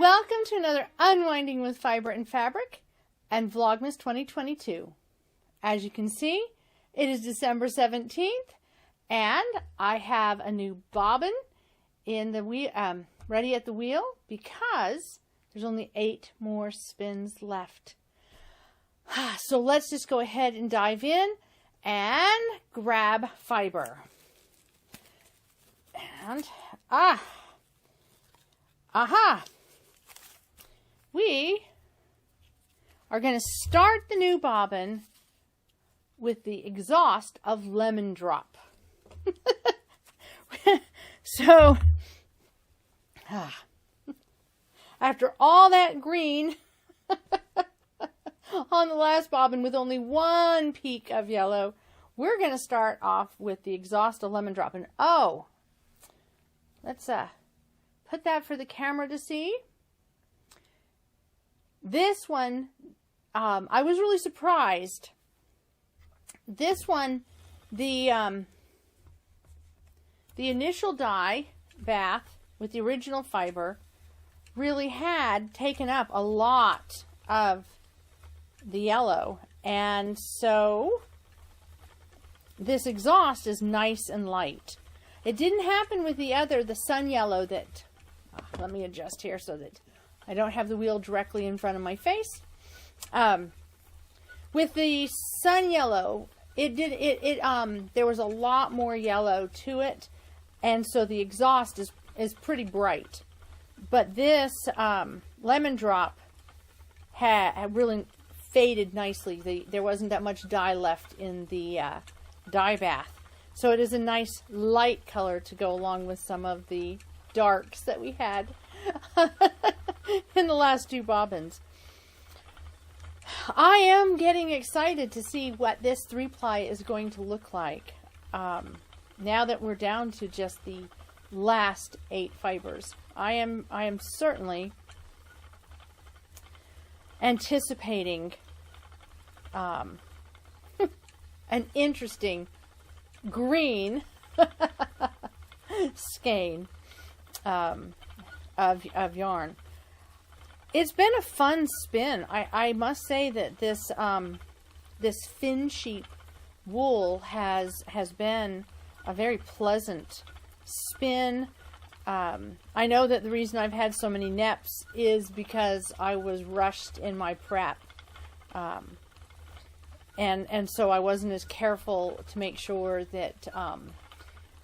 Welcome to another Unwinding with Fiber and Fabric and Vlogmas 2022. As you can see, it is December 17th and I have a new bobbin in the wheel, ready at the wheel because there's only 8 more spins left. So let's just go ahead and dive in and grab fiber. And, we are going to start the new bobbin with the exhaust of lemon drop. So, after all that green on the last bobbin with only one peak of yellow, we're going to start off with the exhaust of lemon drop. And oh, let's put that for the camera to see. This one, I was really surprised. This one, the initial dye bath with the original fiber really had taken up a lot of the yellow. And so this exhaust is nice and light. It didn't happen with the other, the sun yellow that, let me adjust here so that I don't have the wheel directly in front of my face. With the sun yellow, there was a lot more yellow to it, and so the exhaust is pretty bright. But this lemon drop had really faded nicely. There wasn't that much dye left in the dye bath. So it is a nice light color to go along with some of the darks that we had in the last 2 bobbins. I am getting excited to see what this 3-ply is going to look like now that we're down to just the last 8 fibers. I am certainly anticipating an interesting green skein of yarn. It's been a fun spin. I must say that this this fin sheep wool has been a very pleasant spin. I know that the reason I've had so many neps is because I was rushed in my prep. And so I wasn't as careful to make sure that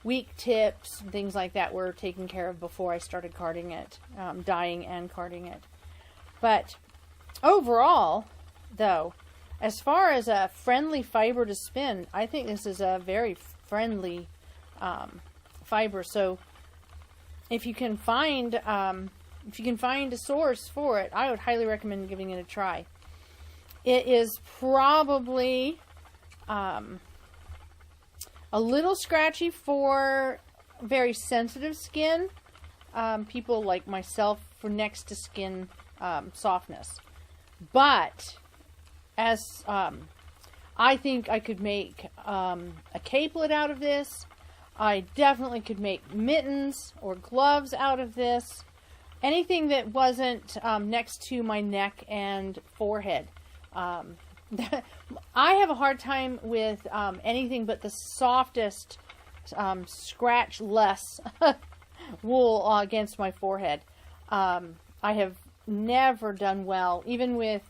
weak tips and things like that were taken care of before I started carding it, dyeing and carding it. But overall, though, as far as a friendly fiber to spin, I think this is a very friendly fiber. So if you can find a source for it, I would highly recommend giving it a try. It is probably a little scratchy for very sensitive skin. People like myself for next to skin softness. But as I think I could make a capelet out of this. I definitely could make mittens or gloves out of this. Anything that wasn't next to my neck and forehead. I have a hard time with anything but the softest, scratch-less wool against my forehead. I have never done well, even with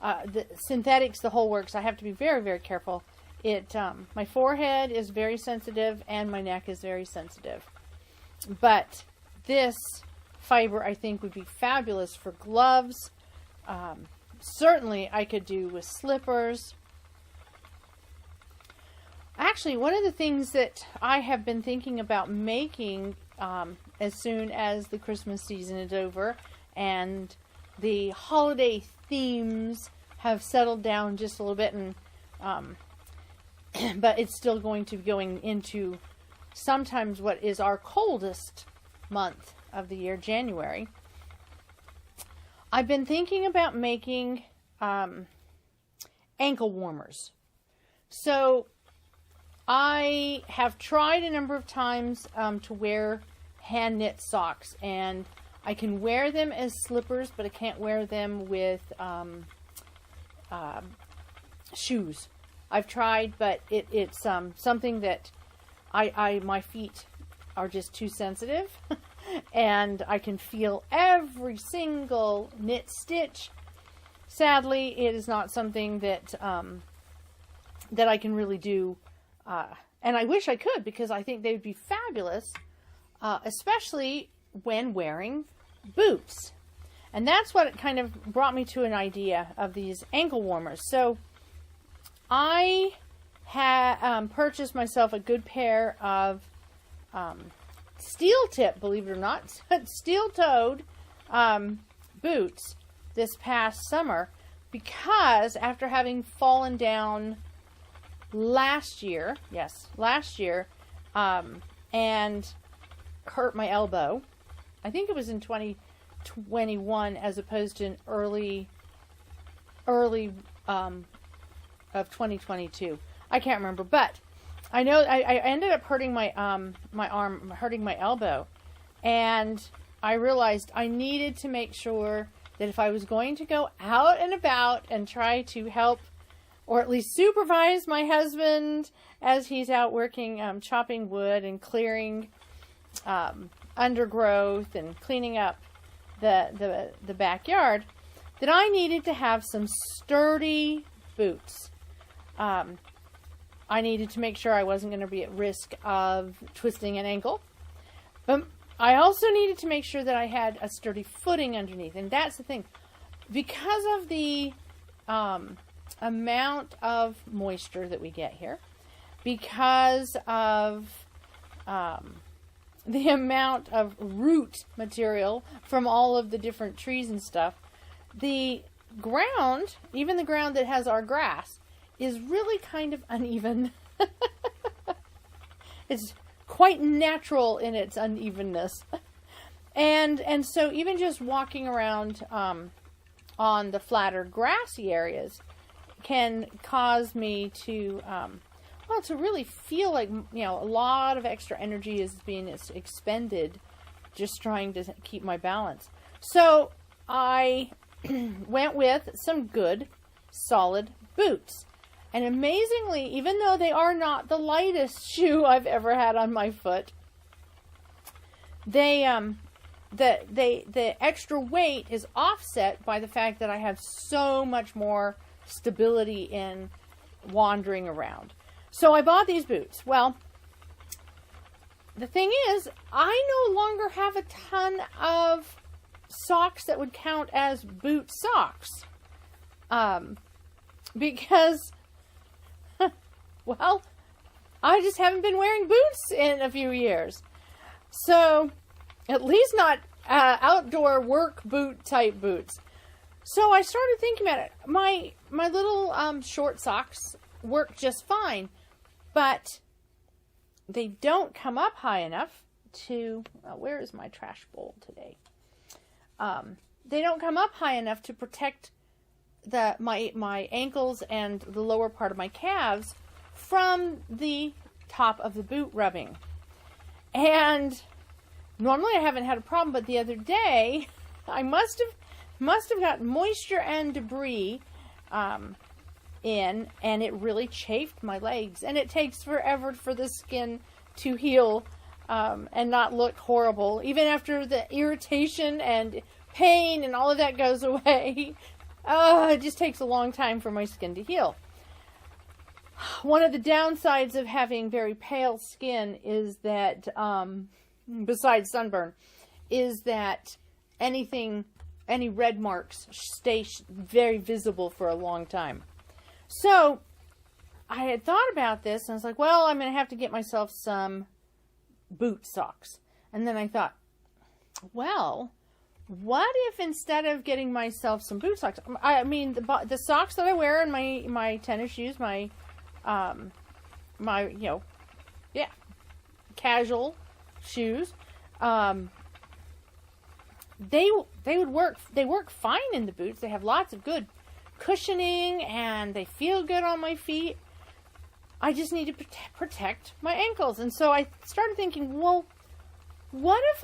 the synthetics, the whole works. I have to be very, very careful. My forehead is very sensitive and my neck is very sensitive. But this fiber, I think, would be fabulous for gloves. Certainly I could do with slippers. Actually, one of the things that I have been thinking about making as soon as the Christmas season is over and the holiday themes have settled down just a little bit, and but it's still going to be going into sometimes what is our coldest month of the year, January. I've been thinking about making ankle warmers. So I have tried a number of times to wear hand knit socks, and I can wear them as slippers, but I can't wear them with shoes. I've tried, but it's something that my feet are just too sensitive, and I can feel every single knit stitch. Sadly, it is not something that that I can really do, and I wish I could, because I think they would be fabulous, especially when wearing boots. And that's what kind of brought me to an idea of these ankle warmers. So I had purchased myself a good pair of steel tip, believe it or not, steel-toed boots this past summer, because after having fallen down last year, and hurt my elbow, I think it was in 2021 as opposed to an early of 2022. I can't remember, but I know I ended up hurting my arm, hurting my elbow, and I realized I needed to make sure that if I was going to go out and about and try to help, or at least supervise my husband as he's out working, chopping wood and clearing undergrowth and cleaning up the backyard, that I needed to have some sturdy boots. I needed to make sure I wasn't going to be at risk of twisting an ankle, but I also needed to make sure that I had a sturdy footing underneath. And that's the thing, because of the amount of moisture that we get here, because of the amount of root material from all of the different trees and stuff, the ground, even the ground that has our grass, is really kind of uneven. It's quite natural in its unevenness. And so even just walking around on the flatter grassy areas can cause me to to really feel like, a lot of extra energy is being expended just trying to keep my balance. So I went with some good solid boots. And amazingly, even though they are not the lightest shoe I've ever had on my foot, the extra weight is offset by the fact that I have so much more stability in wandering around. So I bought these boots. Well, the thing is, I no longer have a ton of socks that would count as boot socks. Because, well, I just haven't been wearing boots in a few years. So, at least not outdoor work boot type boots. So I started thinking about it. My little short socks work just fine, but they don't come up high enough to... where is my trash bowl today? They don't come up high enough to protect my ankles and the lower part of my calves from the top of the boot rubbing. And normally I haven't had a problem, but the other day I must have got moisture and debris in, and it really chafed my legs. And it takes forever for the skin to heal and not look horrible. Even after the irritation and pain and all of that goes away, it just takes a long time for my skin to heal. One of the downsides of having very pale skin is that, besides sunburn, is that any red marks stay very visible for a long time. So I had thought about this, and I was like, well, I'm going to have to get myself some boot socks. And then I thought, well, what if instead of getting myself some boot socks, I mean, the socks that I wear in my tennis shoes, my casual shoes, they would work. They work fine in the boots. They have lots of good cushioning, and they feel good on my feet. I just need to protect my ankles. And so I started thinking, well, what if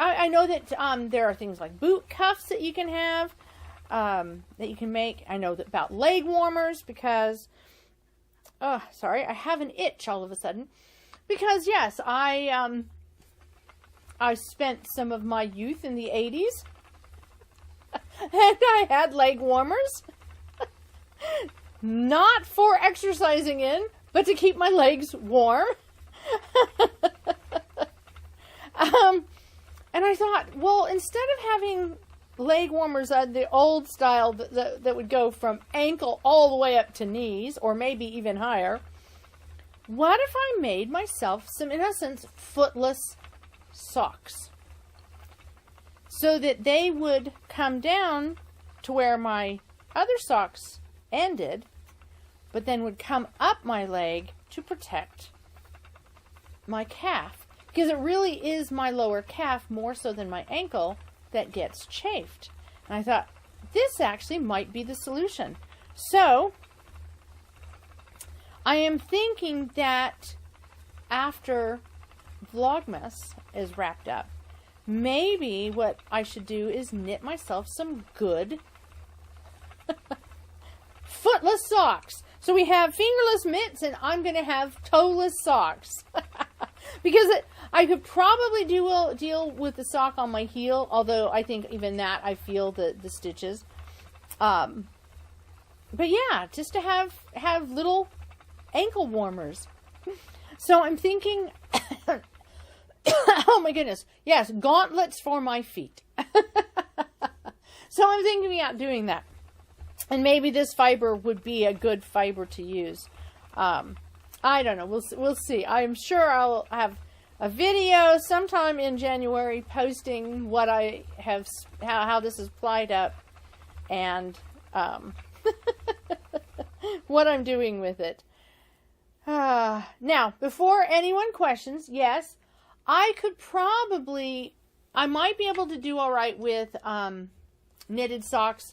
I know that there are things like boot cuffs that you can have, that you can make. I know that about leg warmers because, oh, sorry, I have an itch all of a sudden. Because yes, I spent some of my youth in the 80s, and I had leg warmers. Not for exercising in, but to keep my legs warm. And I thought, well, instead of having leg warmers the old style that would go from ankle all the way up to knees, or maybe even higher, what if I made myself some, in essence, footless socks? So that they would come down to where my other socks ended, but then would come up my leg to protect my calf. Because it really is my lower calf, more so than my ankle, that gets chafed. And I thought, this actually might be the solution. So, I am thinking that after Vlogmas is wrapped up, maybe what I should do is knit myself some good footless socks. So we have fingerless mitts, and I'm going to have toeless socks. Because I could probably deal with the sock on my heel, although I think even that I feel the stitches. But yeah, just to have little ankle warmers. So I'm thinking, oh my goodness, yes, gauntlets for my feet. So I'm thinking about doing that. And maybe this fiber would be a good fiber to use. I don't know. We'll see. I'm sure I'll have a video sometime in January posting what I have, how this is plied up, and what I'm doing with it. Now, before anyone questions, yes, I might be able to do all right with knitted socks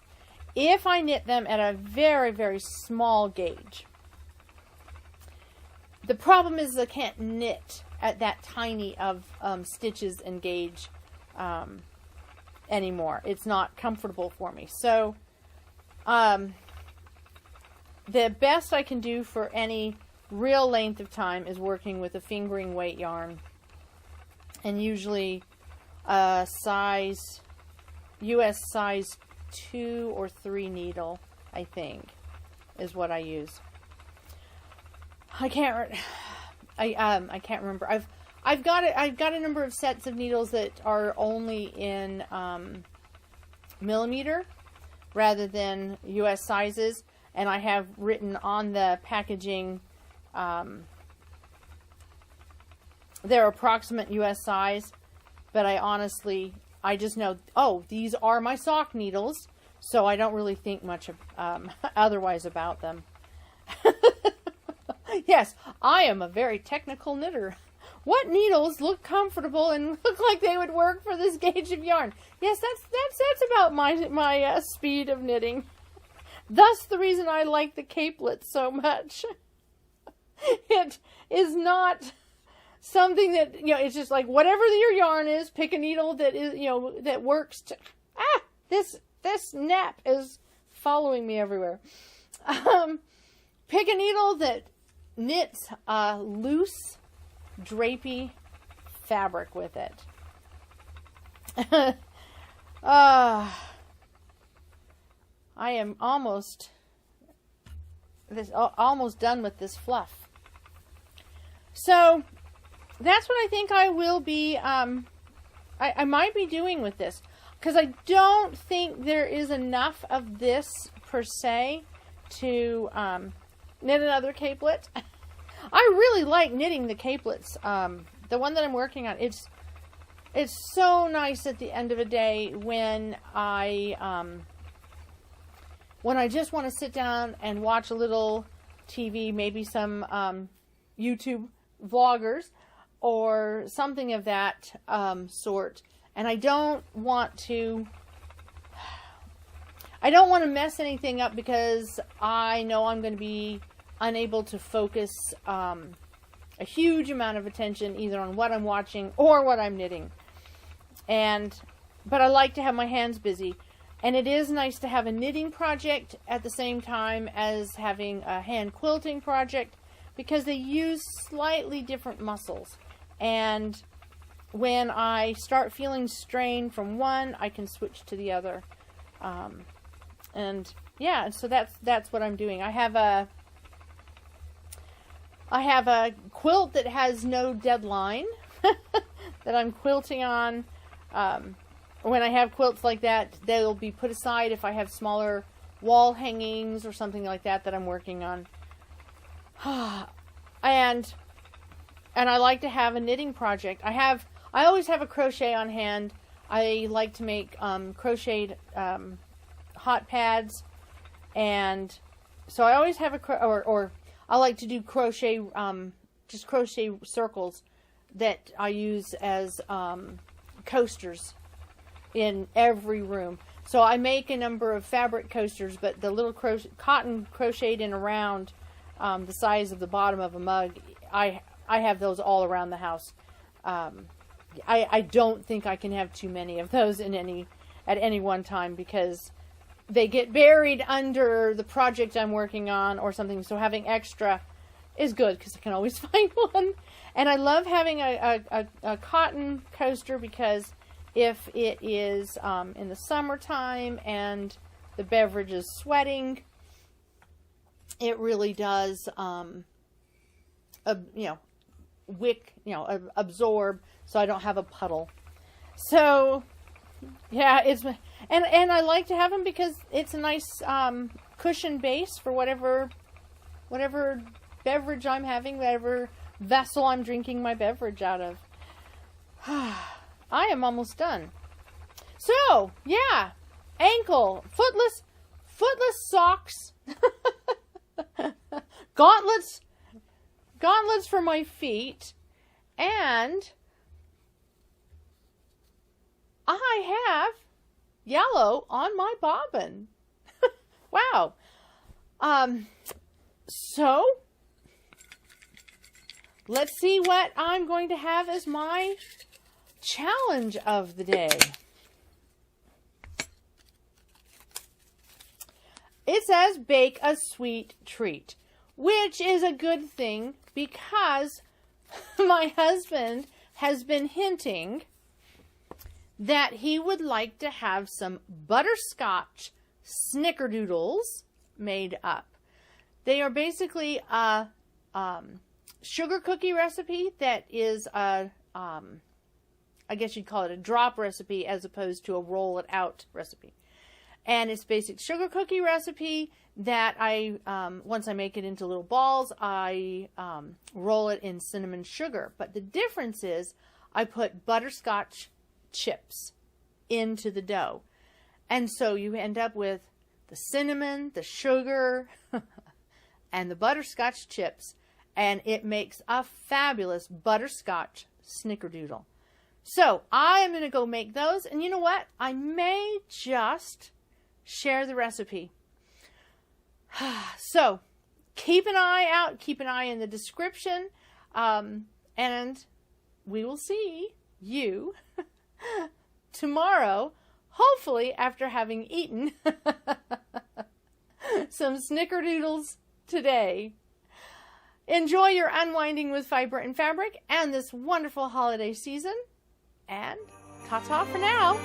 if I knit them at a very, very small gauge. The problem is I can't knit at that tiny of stitches and gauge anymore. It's not comfortable for me. So, the best I can do for any real length of time is working with a fingering weight yarn. And usually US size 2 or 3 needle, I think, is what I use. I can't remember. I've got a number of sets of needles that are only in millimeter rather than US sizes, and I have written on the packaging their approximate US size, but I just know, oh, these are my sock needles, so I don't really think much otherwise about them. Yes, I am a very technical knitter. What needles look comfortable and look like they would work for this gauge of yarn? Yes, that's about my speed of knitting. Thus, the reason I like the capelet so much. It is not something that, it's just like whatever your yarn is, pick a needle that is, that works. This nap is following me everywhere. Pick a needle that knits a loose, drapey fabric with it. I am almost done with this fluff. So that's what I think I will be, I might be doing with this, because I don't think there is enough of this per se to knit another capelet. I really like knitting the capelets. The one that I'm working on, it's so nice at the end of a day when I just want to sit down and watch a little TV, maybe some YouTube vloggers or something of that sort, and I don't want to mess anything up because I know I'm going to be unable to focus a huge amount of attention either on what I'm watching or what I'm knitting. But I like to have my hands busy. And it is nice to have a knitting project at the same time as having a hand quilting project, because they use slightly different muscles. And when I start feeling strain from one, I can switch to the other. And yeah, so that's what I'm doing. I have a quilt that has no deadline that I'm quilting on. When I have quilts like that, they'll be put aside if I have smaller wall hangings or something like that I'm working on. And I like to have a knitting project. I always have a crochet on hand. I like to make crocheted hot pads, and so I always have or I like to do crochet, just crochet circles that I use as coasters in every room. So I make a number of fabric coasters, but the little cotton crocheted in around the size of the bottom of a mug, I have those all around the house. I don't think I can have too many of those at any one time, because they get buried under the project I'm working on or something. So having extra is good, because I can always find one. And I love having a cotton coaster, because if it is in the summertime and the beverage is sweating, it really does, absorb, so I don't have a puddle. So yeah, and I like to have them because it's a nice cushion base for whatever beverage I'm having, whatever vessel I'm drinking my beverage out of. I am almost done. So, yeah, footless socks, gauntlets for my feet, and I have yellow on my bobbin. Wow. So let's see what I'm going to have as my challenge of the day. It says bake a sweet treat, which is a good thing, because my husband has been hinting that he would like to have some butterscotch snickerdoodles made up. They are basically a sugar cookie recipe that is I guess you'd call it a drop recipe as opposed to a roll it out recipe. And it's basic sugar cookie recipe that I, once I make it into little balls, I roll it in cinnamon sugar. But the difference is I put butterscotch chips into the dough. And so you end up with the cinnamon, the sugar, and the butterscotch chips. And it makes a fabulous butterscotch snickerdoodle. So I am going to go make those. And you know what? I may just share the recipe. So keep an eye out. Keep an eye in the description. And we will see you tomorrow, hopefully after having eaten some snickerdoodles today. Enjoy your unwinding with fiber and fabric and this wonderful holiday season. And ta-ta for now.